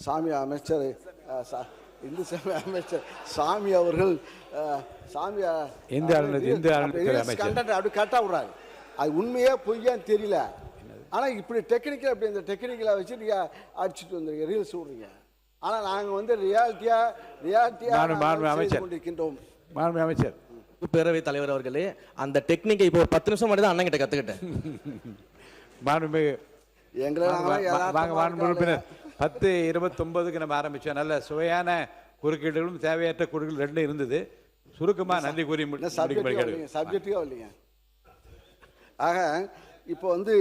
சாமி அமைச்சர் இந்து சமய அமைச்சர் சாமி அவர்கள் சாமி கண்டென்ட் அப்படி கரெக்டாக விடுறாரு. அது உண்மையே பொய்யான்னு தெரியல. ஆனால் இப்படி டெக்னிக்கல் அப்படி இந்த டெக்னிக்கலை வச்சு நீங்கள் அடிச்சுட்டு வந்துருங்க, ரீல்ஸ் விடுறீங்க. ஆனால் நாங்கள் வந்து ரியாலிட்டியாக கொண்டிருக்கின்றோம். அமைச்சர் பேரவைத் தலைவர் அவர்களே, அந்த டெக்னிக்கை இப்போ 10 நிமிஷம் மட்டும் தான் அண்ணன் கிட்ட கற்றுக்கிட்டேன். எங்களை 10:29க்கு நம்ம ஆரம்பித்தோம். நல்ல சுவையான குறுக்கீடுகளும் தேவையற்ற குறுக்கீடு ரெண்டும் இருந்தது. சுருக்கமாக நன்றி கூறி சப்ஜெக்டுக்காக இல்லைங்க. ஆக இப்போ வந்து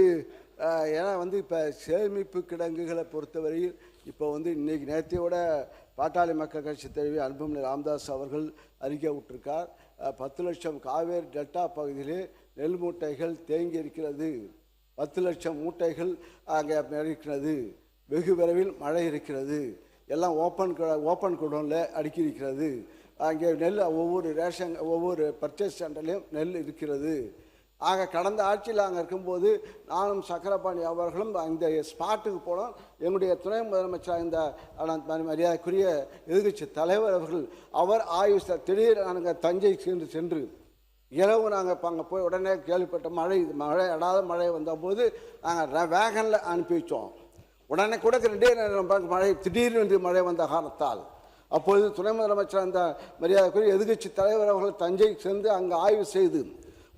ஏன்னா வந்து இப்போ சேமிப்பு கிடங்குகளை பொறுத்தவரையில் இப்போ வந்து இன்னைக்கு நேற்றையோட பாட்டாளி மக்கள் கட்சி தலைவர் அன்புமணி ராமதாஸ் அவர்கள் அறிக்கை விட்டிருக்கார். 10 லட்சம் காவேரி டெல்டா பகுதியிலே நெல் மூட்டைகள் தேங்கி இருக்கிறது, 10 லட்சம் மூட்டைகள் அங்கே இருக்கிறது, வெகு விரைவில் மழை இருக்கிறது, எல்லாம் ஓப்பன் குடோனில் அடுக்கி இருக்கிறது, அங்கே நெல் ஒவ்வொரு பர்ச்சேஸ் சென்டர்லேயும் நெல் இருக்கிறது. ஆக கடந்த ஆட்சியில் அங்கே இருக்கும்போது நானும் சக்கரபாணி அவர்களும் அந்த ஸ்பாட்டுக்கு போனோம். எங்களுடைய துணை முதலமைச்சர் இந்த மரியாதைக்குரிய எதிர்கட்சி தலைவர் அவர் ஆய்வு திடீர் நாங்கள் தஞ்சை சென்று இரவு நாங்கள் அங்கே போய் உடனே கேள்விப்பட்ட மழை அடாத மழை வந்தபோது நாங்கள் வேகனில் அனுப்பி வச்சோம். உடனே கூட 2 நேரம் மழை திடீர்னு மழை வந்த காரணத்தால் அப்பொழுது துணை முதலமைச்சர் அந்த மரியாதைக்குரிய எதிர்கட்சி தலைவர் அவர்கள் தஞ்சை சென்று அங்கே ஆய்வு செய்து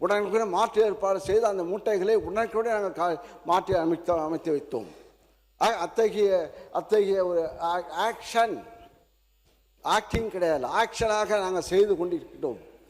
உடனுக்குள்ள மாற்று ஏற்பாடு செய்து அந்த மூட்டைகளை உடனுக்குள்ள நாங்கள் மாற்றி அமைத்து வைத்தோம். அத்தகைய ஒரு ஆக்டிங் கிடையாது, ஆக்ஷனாக நாங்கள் செய்து கொண்டிருக்கிறோம்.